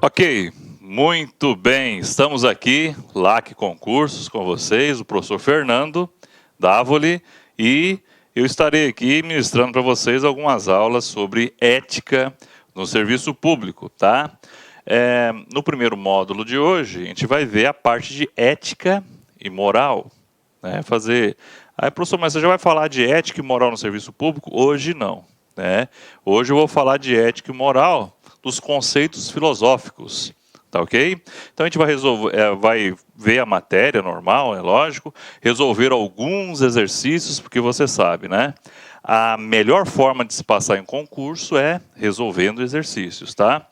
Ok, muito bem. Estamos aqui, LAC Concursos, com vocês, o professor Fernando Dávoli, e eu estarei aqui ministrando para vocês algumas aulas sobre ética no serviço público, tá? No primeiro módulo de hoje, a gente vai ver a parte de ética e moral, né? Aí, professor, mas você já vai falar de ética e moral no serviço público? Hoje não, né? Hoje eu vou falar de ética e moral dos conceitos filosóficos, tá ok? Então a gente vai ver a matéria normal, é lógico, resolver alguns exercícios, porque você sabe, né? A melhor forma de se passar em concurso é resolvendo exercícios, tá?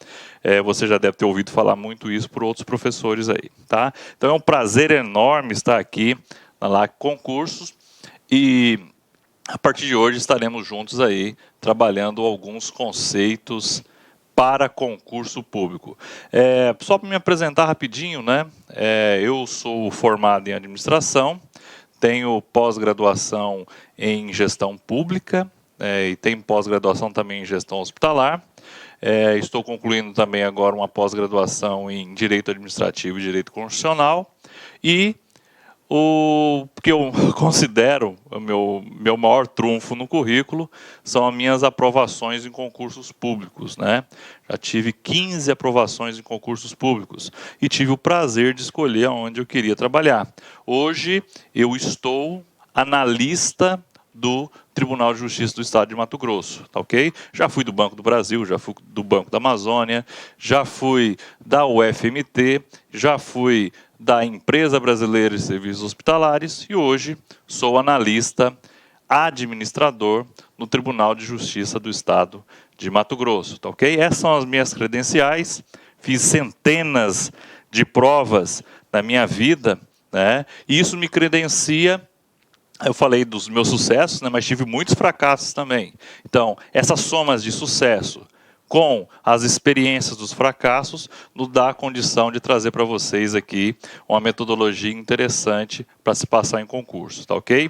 Você já deve ter ouvido falar muito isso por outros professores aí, tá? Então é um prazer enorme estar aqui na LAC Concursos e a partir de hoje estaremos juntos aí trabalhando alguns conceitos para concurso público. Só para me apresentar rapidinho, né? Eu sou formado em administração, tenho pós-graduação em gestão pública e tenho pós-graduação também em gestão hospitalar. Estou concluindo também agora uma pós-graduação em direito administrativo e direito constitucional e o que eu considero o meu maior trunfo no currículo são as minhas aprovações em concursos públicos, né? Já tive 15 aprovações em concursos públicos e tive o prazer de escolher onde eu queria trabalhar. Hoje eu estou analista do Tribunal de Justiça do Estado de Mato Grosso, tá ok? Já fui do Banco do Brasil, já fui do Banco da Amazônia, já fui da UFMT, já fui da Empresa Brasileira de Serviços Hospitalares e hoje sou analista administrador no Tribunal de Justiça do Estado de Mato Grosso, tá ok? Essas são as minhas credenciais, fiz centenas de provas na minha vida, né? E isso me credencia. Eu falei dos meus sucessos, né, mas tive muitos fracassos também. Então, essas somas de sucesso com as experiências dos fracassos nos dá a condição de trazer para vocês aqui uma metodologia interessante para se passar em concurso, tá ok?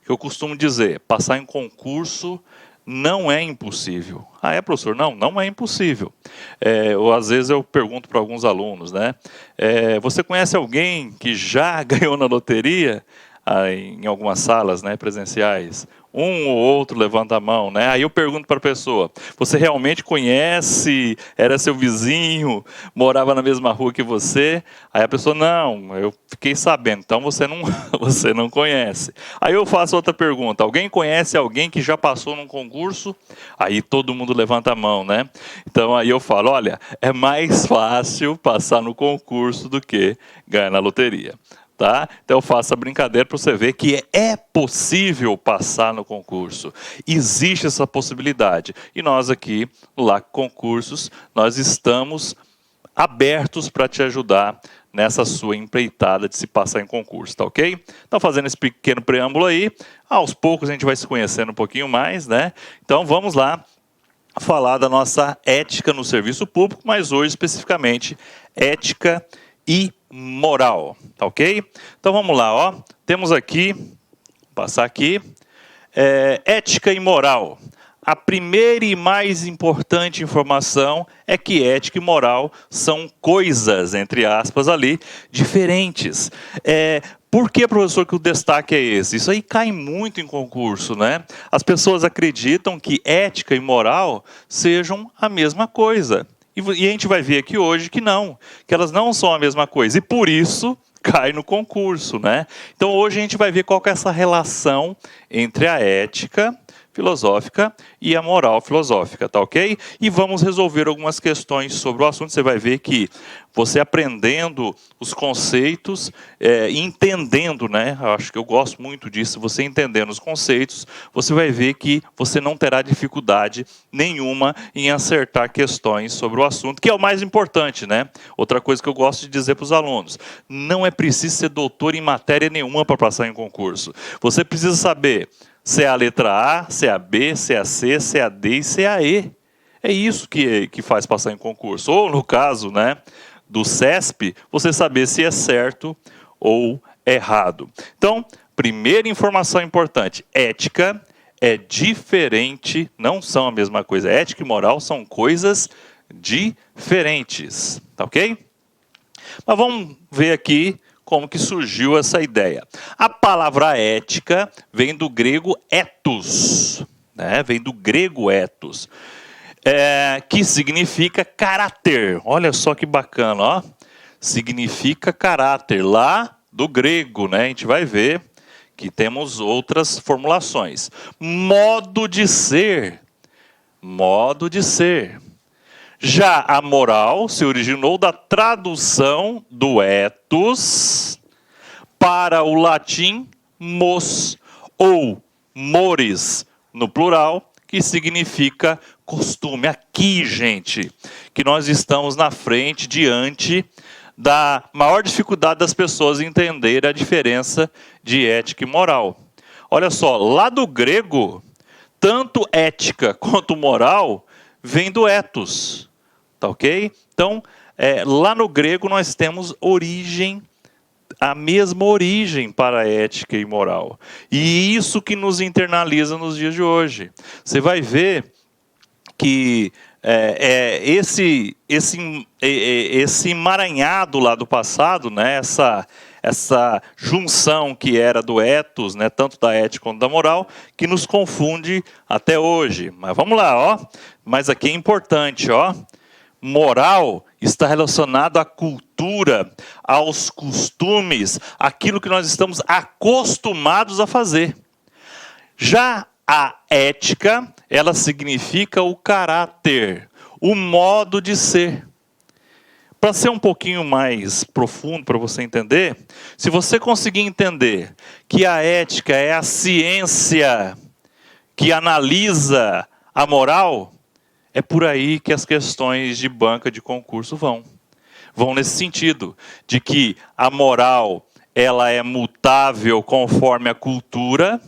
Eu costumo dizer, passar em concurso não é impossível. Ah, é, professor? Não, não é impossível. Às vezes eu pergunto para alguns alunos, né? Você conhece alguém que já ganhou na loteria? Em algumas salas, né, presenciais, um ou outro levanta a mão, né? Aí eu pergunto para a pessoa: você realmente conhece? Era seu vizinho? Morava na mesma rua que você? Aí a pessoa: não, eu fiquei sabendo. Então você não, você não conhece. Aí eu faço outra pergunta: alguém conhece alguém que já passou num concurso? Aí todo mundo levanta a mão, né? Então aí eu falo: olha, é mais fácil passar no concurso do que ganhar na loteria. Tá? Então eu faço a brincadeira para você ver que é possível passar no concurso. Existe essa possibilidade. E nós aqui, no LAC Concursos, nós estamos abertos para te ajudar nessa sua empreitada de se passar em concurso, tá ok? Então, fazendo esse pequeno preâmbulo aí, aos poucos a gente vai se conhecendo um pouquinho mais, né? Então, vamos lá falar da nossa ética no serviço público, mas hoje, especificamente, ética e moral, tá ok? Então vamos lá, ó. Temos aqui, vou passar aqui, ética e moral. A primeira e mais importante informação é que ética e moral são coisas, entre aspas ali, diferentes. Por que, professor, que o destaque é esse? Isso aí cai muito em concurso, né? As pessoas acreditam que ética e moral sejam a mesma coisa. E a gente vai ver aqui hoje que não, que elas não são a mesma coisa. E por isso cai no concurso, né? Então hoje a gente vai ver qual que é essa relação entre a ética filosófica e a moral filosófica, tá ok? E vamos resolver algumas questões sobre o assunto. Você vai ver que você aprendendo os conceitos, entendendo, né? Eu acho que eu gosto muito disso. Você entendendo os conceitos, você vai ver que você não terá dificuldade nenhuma em acertar questões sobre o assunto, que é o mais importante, né? Outra coisa que eu gosto de dizer para os alunos: não é preciso ser doutor em matéria nenhuma para passar em concurso. Você precisa saber se é a letra A, se é a B, se é a C, se é a D e se é a E. É isso que faz passar em concurso. Ou, no caso, né, do CESP, você saber se é certo ou errado. Então, primeira informação importante: ética é diferente, não são a mesma coisa. Ética e moral são coisas diferentes, tá ok? Mas vamos ver aqui como que surgiu essa ideia. A palavra ética vem do grego ethos, né? Vem do grego ethos, que significa caráter. Olha só que bacana, ó. Significa caráter, lá do grego, né? A gente vai ver que temos outras formulações. Modo de ser. Modo de ser. Já a moral se originou da tradução do ethos para o latim mos, ou mores, no plural, que significa costume. Aqui, gente, que nós estamos na frente, diante da maior dificuldade das pessoas entenderem a diferença de ética e moral. Olha só, lá do grego, tanto ética quanto moral vem do ethos, tá ok? Então, lá no grego nós temos origem, a mesma origem para a ética e moral. E isso que nos internaliza nos dias de hoje. Você vai ver que esse emaranhado lá do passado, né, essa junção que era do ethos, né, tanto da ética quanto da moral, que nos confunde até hoje. Mas vamos lá, ó. Mas aqui é importante, ó. Moral está relacionado à cultura, aos costumes, aquilo que nós estamos acostumados a fazer. Já a ética, ela significa o caráter, o modo de ser. Para ser um pouquinho mais profundo, para você entender, se você conseguir entender que a ética é a ciência que analisa a moral, é por aí que as questões de banca de concurso vão. Vão nesse sentido, de que a moral ela é mutável conforme a cultura,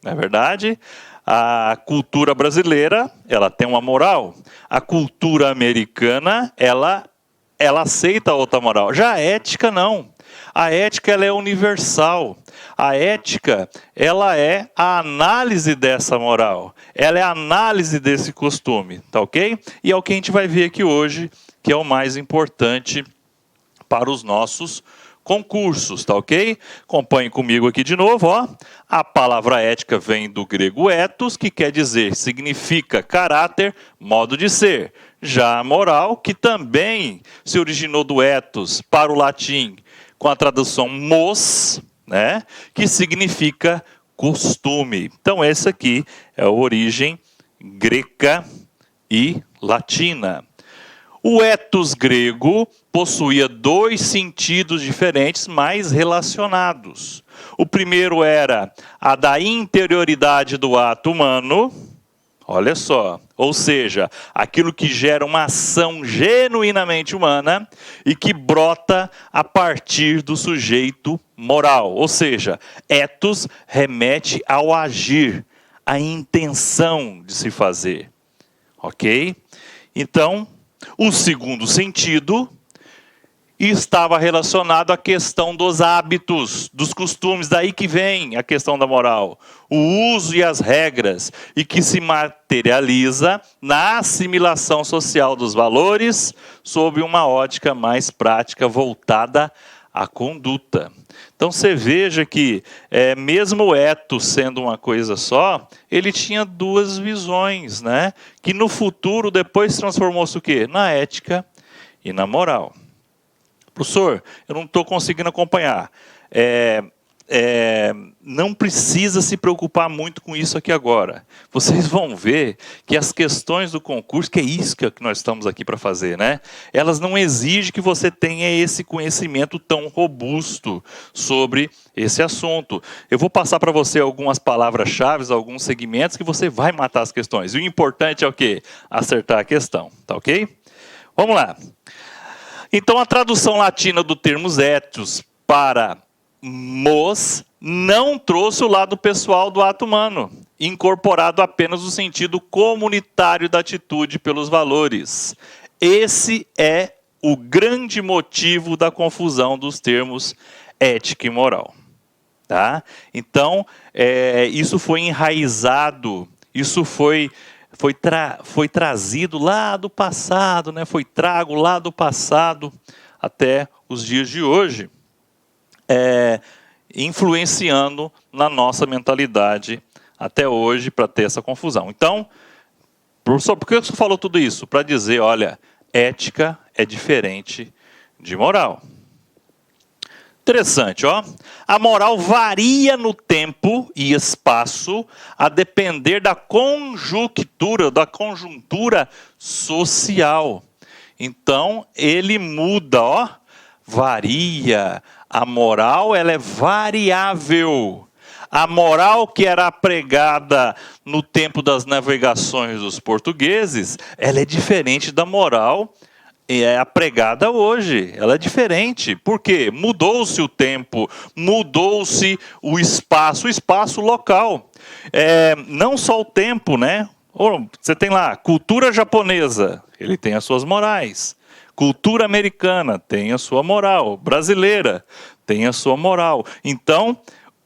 não é verdade? A cultura brasileira, ela tem uma moral. A cultura americana, ela aceita outra moral. Já a ética, não. A ética, ela é universal. A ética, ela é a análise dessa moral. Ela é a análise desse costume, tá ok? E é o que a gente vai ver aqui hoje, que é o mais importante para os nossos concursos, tá ok? Acompanhe comigo aqui de novo, ó. A palavra ética vem do grego ethos, que quer dizer, significa caráter, modo de ser. Já a moral, que também se originou do ethos para o latim, com a tradução mos, né, que significa costume. Então essa aqui é a origem greca e latina. O ethos grego possuía dois sentidos diferentes, mas relacionados. O primeiro era a da interioridade do ato humano, olha só, ou seja, aquilo que gera uma ação genuinamente humana e que brota a partir do sujeito moral. Ou seja, ethos remete ao agir, à intenção de se fazer. Ok? Então, o segundo sentido estava relacionado à questão dos hábitos, dos costumes, daí que vem a questão da moral. O uso e as regras, e que se materializa na assimilação social dos valores, sob uma ótica mais prática voltada à conduta. Então você veja que, mesmo o ethos sendo uma coisa só, ele tinha duas visões, né? Que no futuro depois transformou-se o quê? Na ética e na moral. Professor, eu não estou conseguindo acompanhar. Não precisa se preocupar muito com isso aqui agora. Vocês vão ver que as questões do concurso, que é isso que nós estamos aqui para fazer, né? Elas não exigem que você tenha esse conhecimento tão robusto sobre esse assunto. Eu vou passar para você algumas palavras-chave, alguns segmentos que você vai matar as questões. E o importante é o quê? Acertar a questão, tá ok? Vamos lá. Então, a tradução latina do termo ethos para mos não trouxe o lado pessoal do ato humano, incorporado apenas o sentido comunitário da atitude pelos valores. Esse é o grande motivo da confusão dos termos ética e moral. Tá? Então, isso foi enraizado, isso foi foi trazido lá do passado, né? Foi trago lá do passado até os dias de hoje, influenciando na nossa mentalidade até hoje para ter essa confusão. Então, professor, por que você falou tudo isso? Para dizer, olha, ética é diferente de moral. Interessante, ó. A moral varia no tempo e espaço a depender da conjuntura social. Então, ele muda, ó. Varia. A moral, ela é variável. A moral que era pregada no tempo das navegações dos portugueses, ela é diferente da moral pregada hoje. Ela é diferente. Por quê? Mudou-se o tempo, mudou-se o espaço local. Não só o tempo, né? Você tem lá, cultura japonesa, ele tem as suas morais. Cultura americana tem a sua moral. Brasileira tem a sua moral. Então,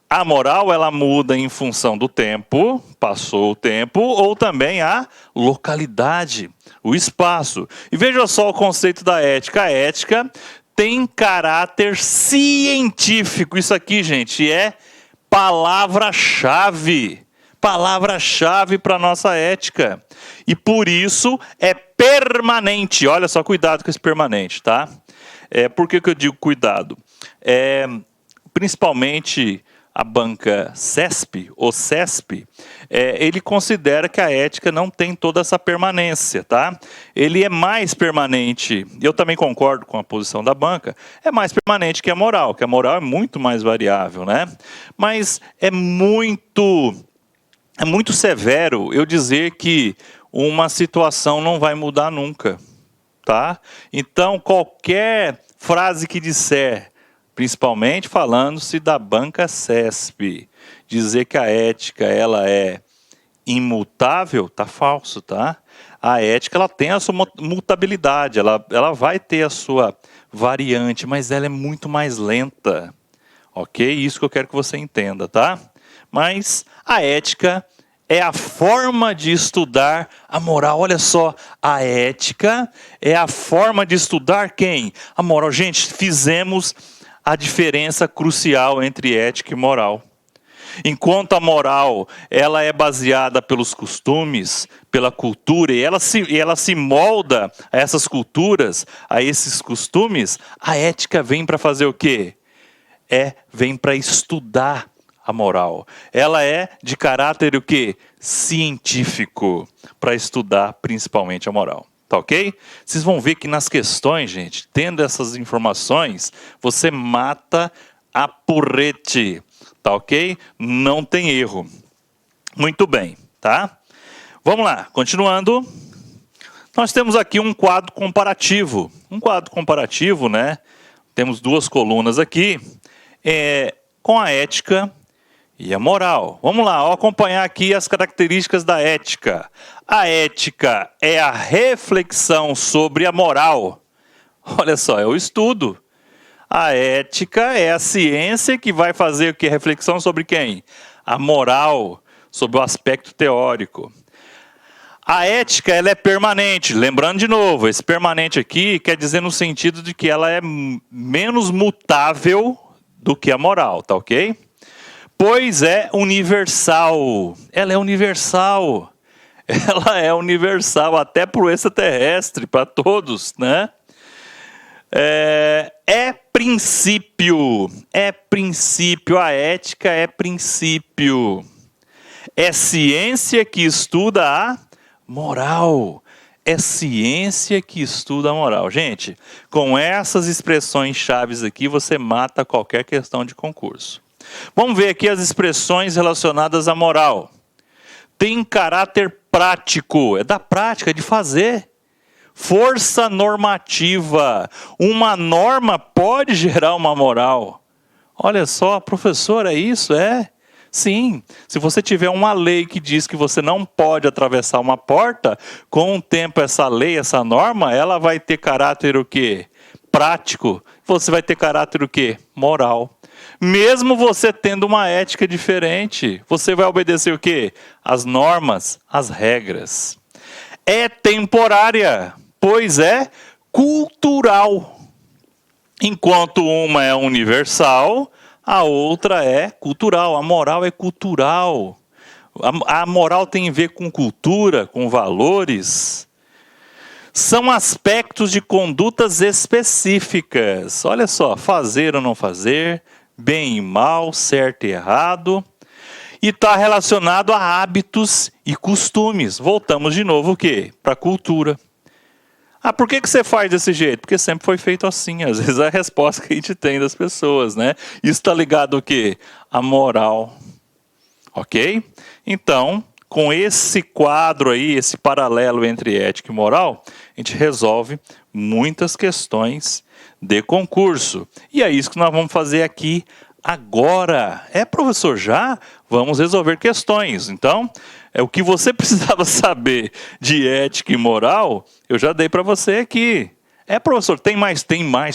a moral, ela muda em função do tempo, passou o tempo, ou também a localidade, o espaço. E veja só o conceito da ética. A ética tem caráter científico. Isso aqui, gente, é palavra-chave. Palavra-chave para a nossa ética. E por isso é permanente. Olha só, cuidado com esse permanente, tá? Por que eu digo cuidado? Principalmente a banca CESP, ou CESP, ele considera que a ética não tem toda essa permanência, tá? Ele é mais permanente, eu também concordo com a posição da banca, é mais permanente que a moral é muito mais variável, né? Mas é muito severo eu dizer que uma situação não vai mudar nunca, tá? Então, qualquer frase que disser, principalmente falando-se da banca CESP, dizer que a ética ela é imutável, tá falso, tá? A ética ela tem a sua mutabilidade, ela vai ter a sua variante, mas ela é muito mais lenta, ok? Isso que eu quero que você entenda, tá? Mas a ética é a forma de estudar a moral. Olha só, a ética é a forma de estudar quem? A moral. Gente, fizemos a diferença crucial entre ética e moral. Enquanto a moral ela é baseada pelos costumes, pela cultura, e ela se molda a essas culturas, a esses costumes, a ética vem para fazer o quê? Vem para estudar a moral. Ela é de caráter o quê? Científico, para estudar principalmente a moral. Tá ok? Vocês vão ver que nas questões, gente, tendo essas informações, você mata a porrete. Tá ok? Não tem erro. Muito bem, tá? Vamos lá, continuando. Nós temos aqui um quadro comparativo. Um quadro comparativo, né? Temos duas colunas aqui, com a ética e a moral. Vamos lá, acompanhar aqui as características da ética. A ética é a reflexão sobre a moral. Olha só, é o estudo. A ética é a ciência que vai fazer o que? Reflexão sobre quem? A moral, sobre o aspecto teórico. A ética ela é permanente. Lembrando de novo, esse permanente aqui quer dizer no sentido de que ela é menos mutável do que a moral, tá ok? Pois é universal. Ela é universal. Ela é universal até para o extraterrestre, para todos, né? Princípio. A ética é princípio. É ciência que estuda a moral. É ciência que estuda a moral. Gente, com essas expressões chaves aqui, você mata qualquer questão de concurso. Vamos ver aqui as expressões relacionadas à moral. Tem caráter prático, é da prática, é de fazer. Força normativa. Uma norma pode gerar uma moral. Olha só, professor, é isso? Sim. Se você tiver uma lei que diz que você não pode atravessar uma porta, com o tempo essa lei, essa norma, ela vai ter caráter o quê? prático, você vai ter caráter o quê? Moral. Mesmo você tendo uma ética diferente, você vai obedecer o quê? As normas, as regras. É temporária, pois é cultural. Enquanto uma é universal, a outra é cultural. A moral é cultural. A moral tem a ver com cultura, com valores. São aspectos de condutas específicas. Olha só, fazer ou não fazer, bem e mal, certo e errado. E está relacionado a hábitos e costumes. Voltamos de novo o quê? Para a cultura. Ah, por que você faz desse jeito? Porque sempre foi feito assim. Às vezes é a resposta que a gente tem das pessoas, né? Isso está ligado ao quê? A moral. Ok? Então, com esse quadro aí, esse paralelo entre ética e moral, a gente resolve muitas questões de concurso. E é isso que nós vamos fazer aqui agora. Professor, já? Vamos resolver questões. Então, o que você precisava saber de ética e moral, eu já dei para você aqui. Professor, tem mais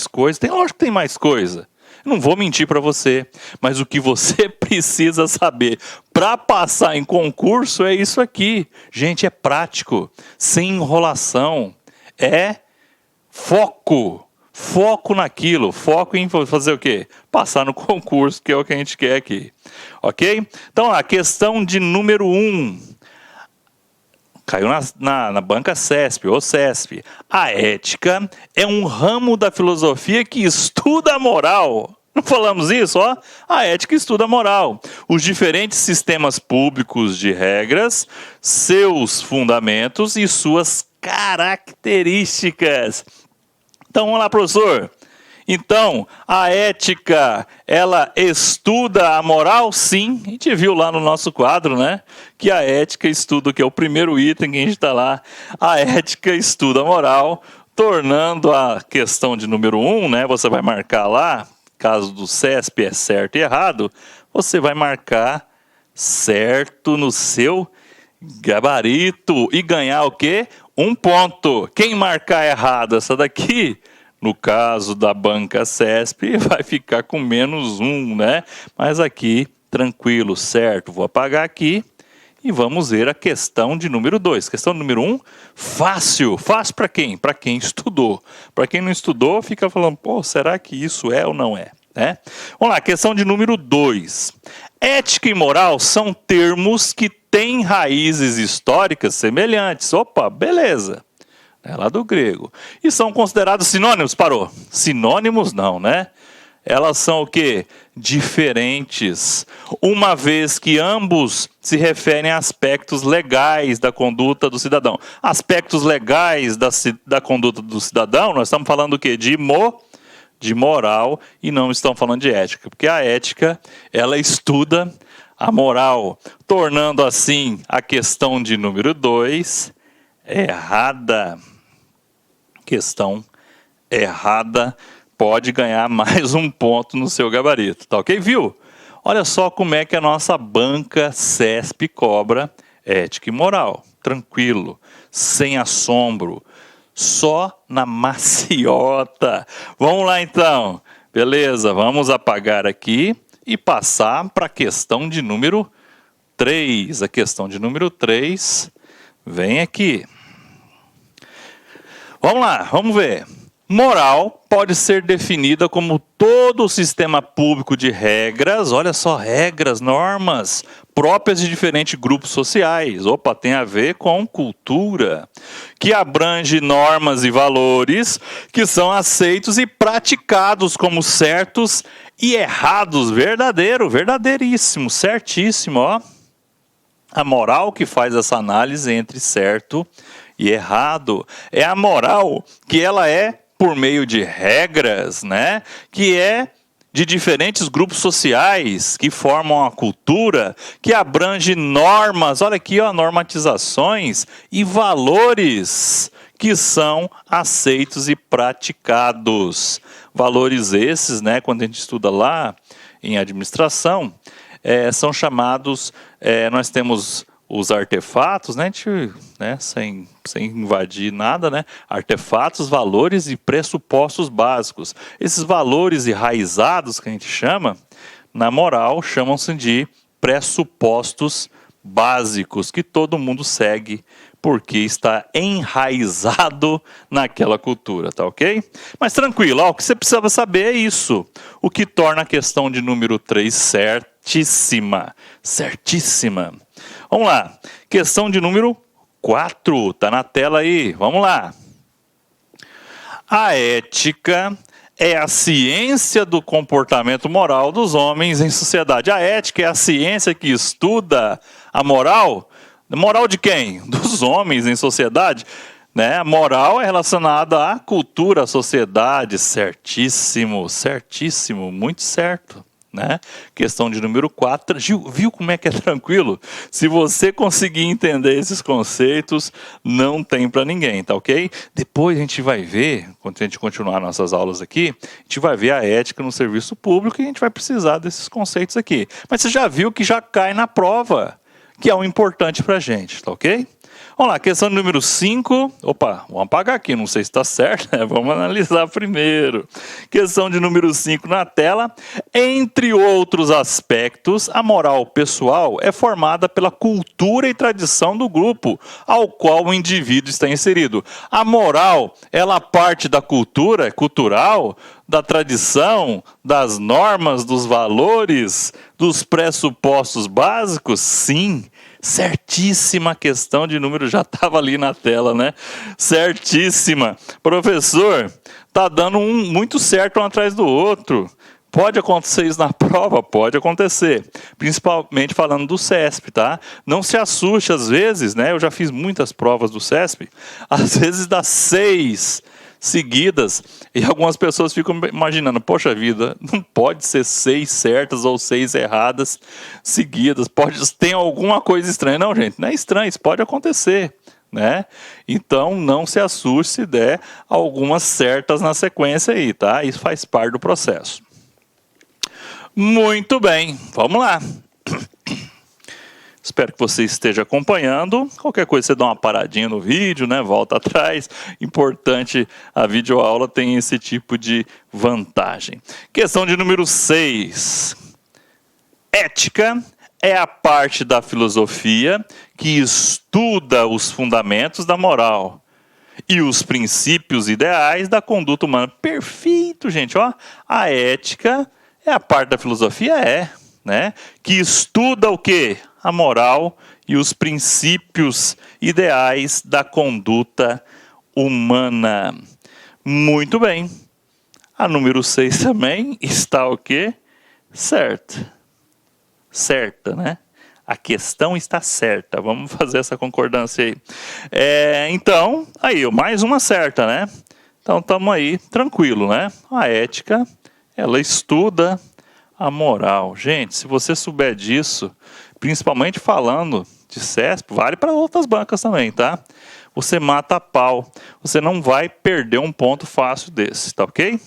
coisa? Lógico que tem mais coisa. Não vou mentir para você, mas o que você precisa saber para passar em concurso é isso aqui. Gente, é prático, sem enrolação, é foco. Foco naquilo, foco em fazer o quê? Passar no concurso, que é o que a gente quer aqui. Ok? Então, a questão de número 1. Caiu na banca CESP ou CESP. A ética é um ramo da filosofia que estuda a moral. Não falamos isso, ó? A ética estuda a moral. Os diferentes sistemas públicos de regras, seus fundamentos e suas características. Então, vamos lá, professor. Então, a ética, ela estuda a moral? Sim. A gente viu lá no nosso quadro, né? Que a ética estuda, que é o primeiro item que a gente está lá. A ética estuda a moral, tornando a questão de número 1, né? Você vai marcar lá, caso do CESP é certo e errado, você vai marcar certo no seu gabarito e ganhar o quê? 1 ponto. Quem marcar errado essa daqui, no caso da banca CESP, vai ficar com -1, né? Mas aqui, tranquilo, certo? Vou apagar aqui e vamos ver a questão de número 2. Questão número 1, fácil. Fácil para quem? Para quem estudou. Para quem não estudou, fica falando, pô, será que isso é ou não é? Né? Vamos lá, questão de número 2. Ética e moral são termos que têm raízes históricas semelhantes. Opa, beleza. É lá do grego. E são considerados sinônimos? Parou. Sinônimos não, né? Elas são o quê? Diferentes. Uma vez que ambos se referem a aspectos legais da conduta do cidadão. Aspectos legais da conduta do cidadão, nós estamos falando o quê? De moral e não estamos falando de ética. Porque a ética, ela estuda a moral, tornando assim a questão de número 2 errada. Questão errada, pode ganhar mais 1 ponto no seu gabarito, tá ok? Viu? Olha só como é que a nossa banca CESP cobra ética e moral. Tranquilo, sem assombro, só na maciota. Vamos lá então, beleza? Vamos apagar aqui e passar para a questão de número 3. A questão de número 3 vem aqui. Vamos lá, vamos ver. Moral pode ser definida como todo o sistema público de regras, olha só, regras, normas, próprias de diferentes grupos sociais. Opa, tem a ver com cultura, que abrange normas e valores que são aceitos e praticados como certos e errados. Verdadeiro, verdadeiríssimo, certíssimo, ó. A moral que faz essa análise entre certo e errado. É a moral que ela é por meio de regras, né? Que é de diferentes grupos sociais que formam a cultura, que abrange normas, olha aqui, ó, normatizações e valores que são aceitos e praticados. Valores esses, né, quando a gente estuda lá em administração, são chamados, nós temos os artefatos, né, sem invadir nada, né, artefatos, valores e pressupostos básicos. Esses valores enraizados que a gente chama, na moral, chamam-se de pressupostos básicos, que todo mundo segue porque está enraizado naquela cultura, tá ok? Mas tranquilo, ó, o que você precisa saber é isso, o que torna a questão de número 3 certíssima, certíssima. Vamos lá, questão de número 4, tá na tela aí, vamos lá. A ética é a ciência do comportamento moral dos homens em sociedade. A ética é a ciência que estuda a moral. Moral de quem? Dos homens em sociedade. Né? A moral é relacionada à cultura, à sociedade. Certíssimo, certíssimo, muito certo. Né? Questão de número 4. Viu como é que é tranquilo? Se você conseguir entender esses conceitos, não tem para ninguém, tá ok? Depois a gente vai ver, quando a gente continuar nossas aulas aqui, a gente vai ver a ética no serviço público e a gente vai precisar desses conceitos aqui. Mas você já viu que já cai na prova, que é o importante para a gente, tá ok? Vamos lá, questão número 5. Opa, vamos apagar aqui, não sei se está certo, né? Vamos analisar primeiro. Questão de número 5 na tela. Entre outros aspectos, a moral pessoal é formada pela cultura e tradição do grupo ao qual o indivíduo está inserido. A moral, ela parte da cultura, cultural, da tradição, das normas, dos valores, dos pressupostos básicos? Sim. Certíssima, questão de número já estava ali na tela, né? Certíssima. Professor, tá dando um muito certo um atrás do outro. Pode acontecer isso na prova? Pode acontecer. Principalmente falando do CESP, tá? Não se assuste às vezes, né? Eu já fiz muitas provas do CESP. Às vezes dá 6 seguidas e algumas pessoas ficam imaginando, poxa vida, não pode ser 6 certas ou 6 erradas seguidas, tem alguma coisa estranha. Não, gente, não é estranho, isso pode acontecer, né? Então não se assuste se der algumas certas na sequência aí, tá? Isso faz parte do processo. Muito bem, vamos lá. Espero que você esteja acompanhando. Qualquer coisa você dá uma paradinha no vídeo, né? Volta atrás. Importante, a videoaula tem esse tipo de vantagem. Questão de número 6. Ética é a parte da filosofia que estuda os fundamentos da moral e os princípios ideais da conduta humana. Perfeito, gente. Ó, a ética é a parte da filosofia, né? Que estuda o quê? A moral e os princípios ideais da conduta humana. Muito bem. A número 6 também está o quê? Certo. Certa, né? A questão está certa. Vamos fazer essa concordância aí. Então, aí, mais uma certa, né? Então, estamos aí, tranquilo, né? A ética, ela estuda a moral. Gente, se você souber disso, principalmente falando de CESP, vale para outras bancas também, tá? Você mata a pau. Você não vai perder um ponto fácil desse, tá ok?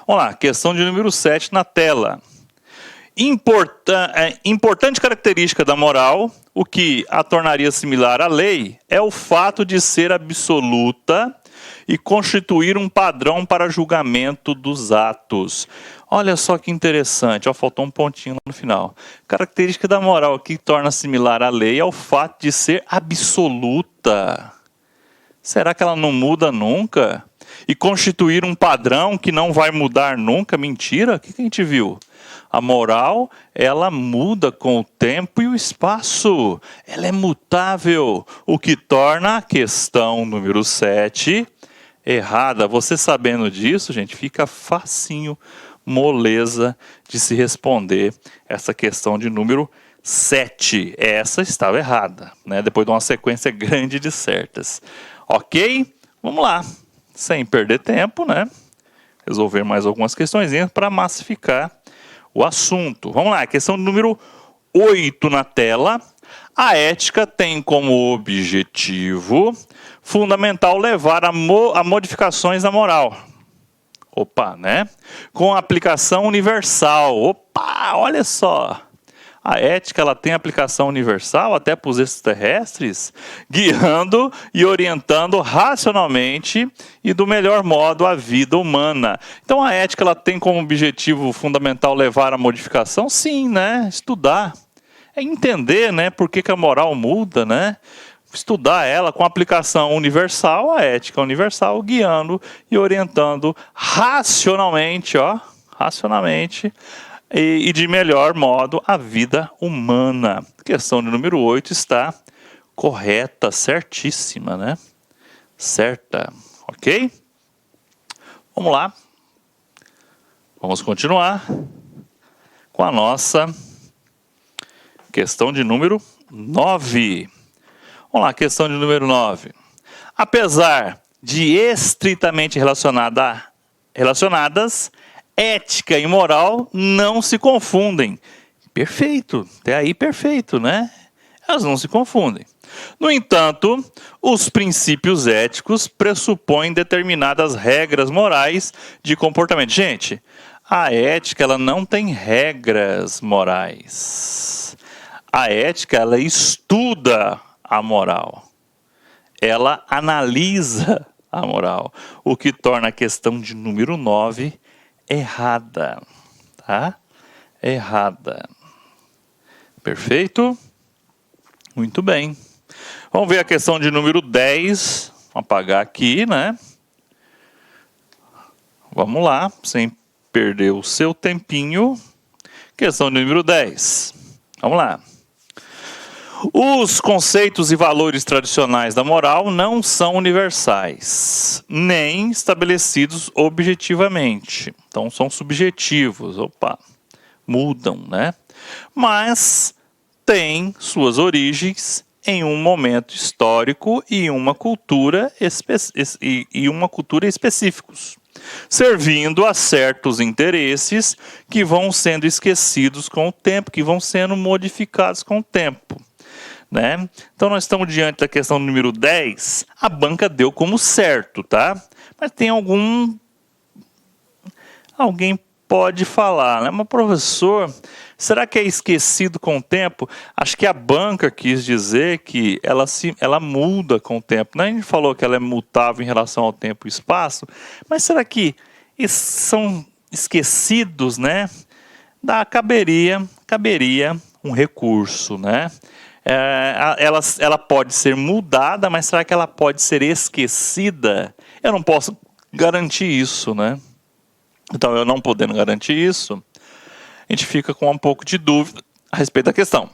Vamos lá, questão de número 7 na tela. Importante característica da moral, o que a tornaria similar à lei, é o fato de ser absoluta e constituir um padrão para julgamento dos atos. Olha só que interessante, ó, faltou um pontinho lá no final. Característica da moral que torna similar à lei é o fato de ser absoluta. Será que ela não muda nunca? E constituir um padrão que não vai mudar nunca? Mentira? O que a gente viu? A moral, ela muda com o tempo e o espaço. Ela é mutável, o que torna a questão número 7 errada. Você sabendo disso, gente, fica facinho, moleza de se responder essa questão de número 7. Essa estava errada, né? Depois de uma sequência grande de certas. Ok? Vamos lá. Sem perder tempo, né? Resolver mais algumas questõezinhas para massificar o assunto. Vamos lá, questão número 8 na tela. A ética tem como objetivo fundamental levar a modificações na moral. Opa, né? Com aplicação universal. Opa, olha só. A ética ela tem aplicação universal até para os extraterrestres, guiando e orientando racionalmente e do melhor modo a vida humana. Então a ética ela tem como objetivo fundamental levar à modificação? Sim, né? Estudar. É entender, né, por que a moral muda, né? Estudar ela com aplicação universal, a ética universal, guiando e orientando racionalmente, racionalmente, e de melhor modo a vida humana. Questão de número 8 está correta, certíssima, né? Certa, ok? Vamos lá. Vamos continuar com a nossa questão de número 9. Vamos lá, questão de número 9. Apesar de estritamente relacionadas, ética e moral não se confundem. Perfeito, até aí perfeito, né? Elas não se confundem. No entanto, os princípios éticos pressupõem determinadas regras morais de comportamento. Gente, a ética ela não tem regras morais. A ética ela estuda a moral. Ela analisa a moral, o que torna a questão de número 9 errada, tá? Errada. Perfeito? Muito bem. Vamos ver a questão de número 10. Vou apagar aqui, né? Vamos lá, sem perder o seu tempinho. Questão de número 10. Vamos lá. Os conceitos e valores tradicionais da moral não são universais, nem estabelecidos objetivamente. Então, são subjetivos. Mudam, né? Mas têm suas origens em um momento histórico e uma cultura específicos, servindo a certos interesses que vão sendo esquecidos com o tempo, que vão sendo modificados com o tempo. Né? Então nós estamos diante da questão número 10, a banca deu como certo, tá? Mas tem alguém pode falar, né? Mas professor, será que é esquecido com o tempo? Acho que a banca quis dizer que ela muda com o tempo, né? A gente falou que ela é mutável em relação ao tempo e espaço, mas será que são esquecidos, né? Caberia um recurso, né? Ela pode ser mudada, mas será que ela pode ser esquecida? Eu não posso garantir isso, né? Então, eu não podendo garantir isso, a gente fica com um pouco de dúvida a respeito da questão.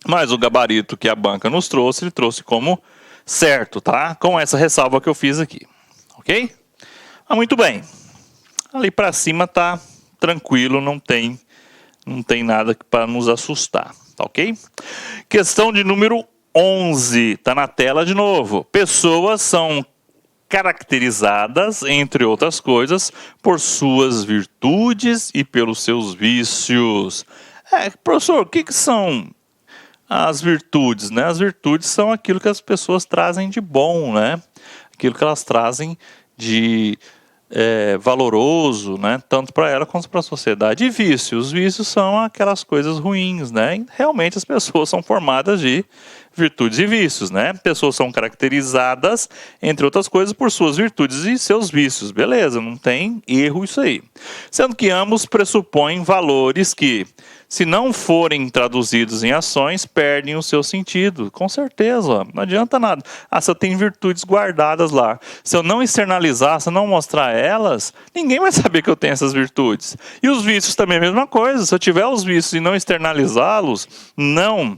Mas o gabarito que a banca nos trouxe, ele trouxe como certo, tá? Com essa ressalva que eu fiz aqui, ok? Muito bem. Ali para cima tá tranquilo, não tem nada para nos assustar. Tá ok? Questão de número 11. Está na tela de novo. Pessoas são caracterizadas, entre outras coisas, por suas virtudes e pelos seus vícios. Professor, o que são as virtudes? Né? As virtudes são aquilo que as pessoas trazem de bom, né? Aquilo que elas trazem de valoroso, né? Tanto para ela quanto para a sociedade. E vícios. Os vícios são aquelas coisas ruins, né? E realmente as pessoas são formadas de virtudes e vícios, né? Pessoas são caracterizadas, entre outras coisas, por suas virtudes e seus vícios. Beleza, não tem erro isso aí. Sendo que ambos pressupõem valores que, se não forem traduzidos em ações, perdem o seu sentido. Com certeza, não adianta nada. Se eu tenho virtudes guardadas lá, se eu não externalizar, se eu não mostrar elas, ninguém vai saber que eu tenho essas virtudes. E os vícios também é a mesma coisa. Se eu tiver os vícios e não externalizá-los, não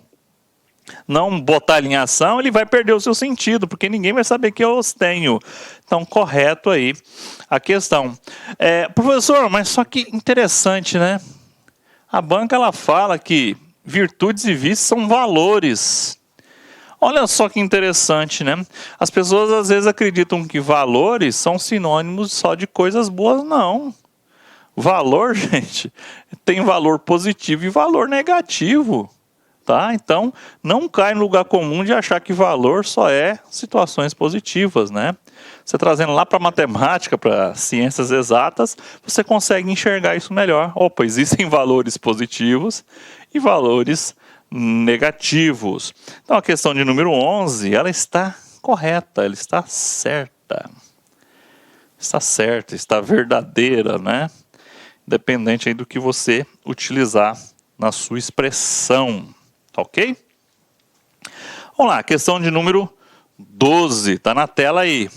botar ele em ação, ele vai perder o seu sentido, porque ninguém vai saber que eu os tenho. Então, correto aí a questão. Professor, mas só que interessante, né? A banca ela fala que virtudes e vícios são valores. Olha só que interessante, né? As pessoas às vezes acreditam que valores são sinônimos só de coisas boas. Não. Valor, gente, tem valor positivo e valor negativo. tá? Então, não cai no lugar comum de achar que valor só é situações positivas, né? Você trazendo lá para matemática, para ciências exatas, você consegue enxergar isso melhor. Opa, existem valores positivos e valores negativos. Então, a questão de número 11, ela está correta, ela está certa. Está certa, está verdadeira, né? Dependente aí do que você utilizar na sua expressão, tá ok? Vamos lá, questão de número 12, está na tela aí.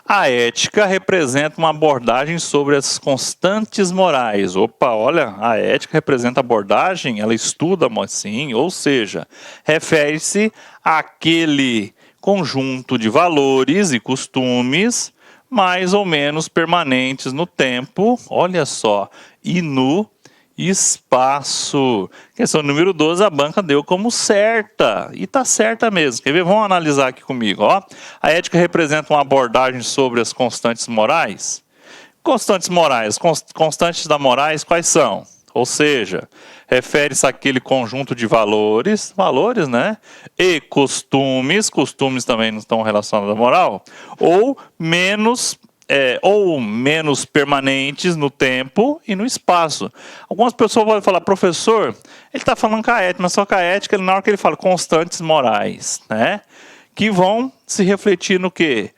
A ética representa uma abordagem sobre as constantes morais. Opa, olha, a ética representa abordagem, ela estuda, sim, ou seja, refere-se àquele conjunto de valores e costumes mais ou menos permanentes no tempo, olha só, e no espaço. Questão número 12, a banca deu como certa. E está certa mesmo. Quer ver? Vamos analisar aqui comigo. Ó. A ética representa uma abordagem sobre as constantes morais. Constantes morais. Constantes da morais quais são? Ou seja, refere-se àquele conjunto de valores, né? E costumes também não estão relacionados à moral, ou menos permanentes no tempo e no espaço. Algumas pessoas vão falar, professor, ele está falando com a ética, mas só que a ética, na hora que ele fala constantes morais, né? Que vão se refletir no quê?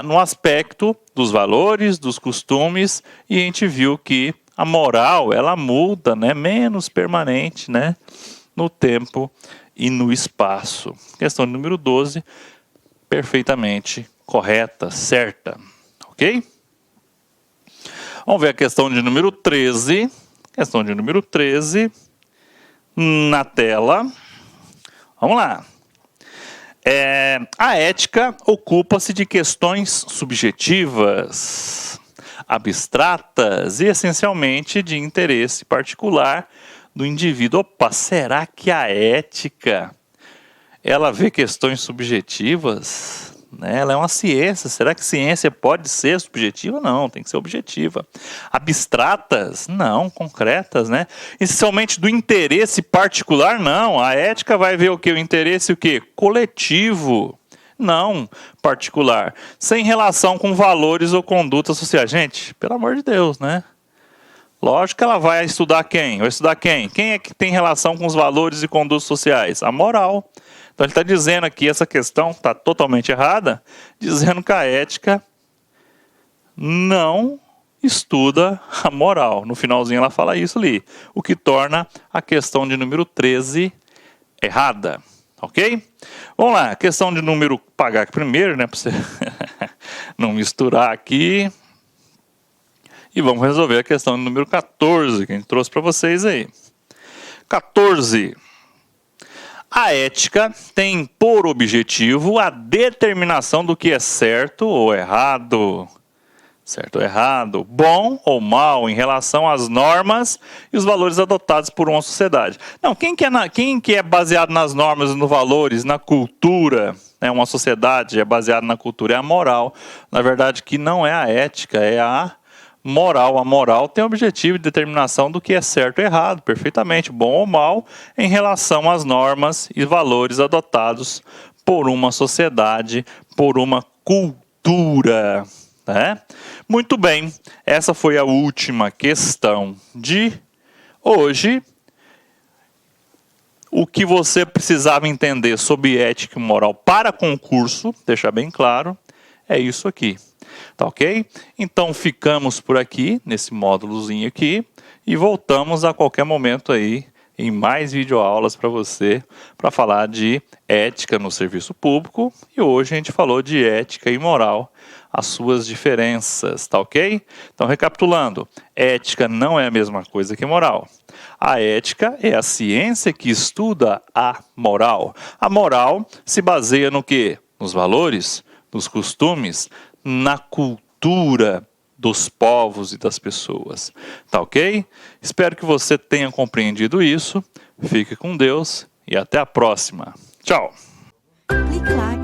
No aspecto dos valores, dos costumes, e a gente viu que a moral, ela muda, né? Menos permanente, né? No tempo e no espaço. Questão número 12, perfeitamente correta, certa. Ok? Vamos ver a questão de número 13. Questão de número 13 na tela. Vamos lá. A ética ocupa-se de questões subjetivas, abstratas e essencialmente de interesse particular do indivíduo. Opa, será que a ética ela vê questões subjetivas? Ela é uma ciência. Será que ciência pode ser subjetiva? Não, tem que ser objetiva. Abstratas? Não, concretas, né? Essencialmente do interesse particular? Não. A ética vai ver o quê? O interesse o quê? Coletivo. Não particular. Sem relação com valores ou condutas sociais. Gente, pelo amor de Deus, né? Lógico que ela vai estudar quem? Vai estudar quem? Quem é que tem relação com os valores e condutas sociais? A moral. Então ele está dizendo aqui, essa questão está totalmente errada, dizendo que a ética não estuda a moral. No finalzinho ela fala isso ali, o que torna a questão de número 13 errada. Ok? Vamos lá, questão de número, pagar aqui primeiro, né, para você não misturar aqui. E vamos resolver a questão de número 14, que a gente trouxe para vocês aí. 14. A ética tem por objetivo a determinação do que é certo ou errado. Certo ou errado, bom ou mal em relação às normas e os valores adotados por uma sociedade. Não, quem que é baseado nas normas e nos valores, na cultura, né? Uma sociedade é baseada na cultura, é a moral. Na verdade, que não é a ética, é a moral. A moral tem o objetivo de determinação do que é certo ou errado, perfeitamente, bom ou mal, em relação às normas e valores adotados por uma sociedade, por uma cultura. Né? Muito bem, essa foi a última questão de hoje. O que você precisava entender sobre ética e moral para concurso, deixar bem claro, é isso aqui. Tá ok? Então ficamos por aqui, nesse módulozinho aqui, e voltamos a qualquer momento aí, em mais videoaulas para você, para falar de ética no serviço público, e hoje a gente falou de ética e moral, as suas diferenças, tá ok? Então recapitulando, ética não é a mesma coisa que moral. A ética é a ciência que estuda a moral. A moral se baseia no quê? Nos valores, nos costumes, na cultura dos povos e das pessoas. Tá ok? Espero que você tenha compreendido isso. Fique com Deus e até a próxima. Tchau! Clique lá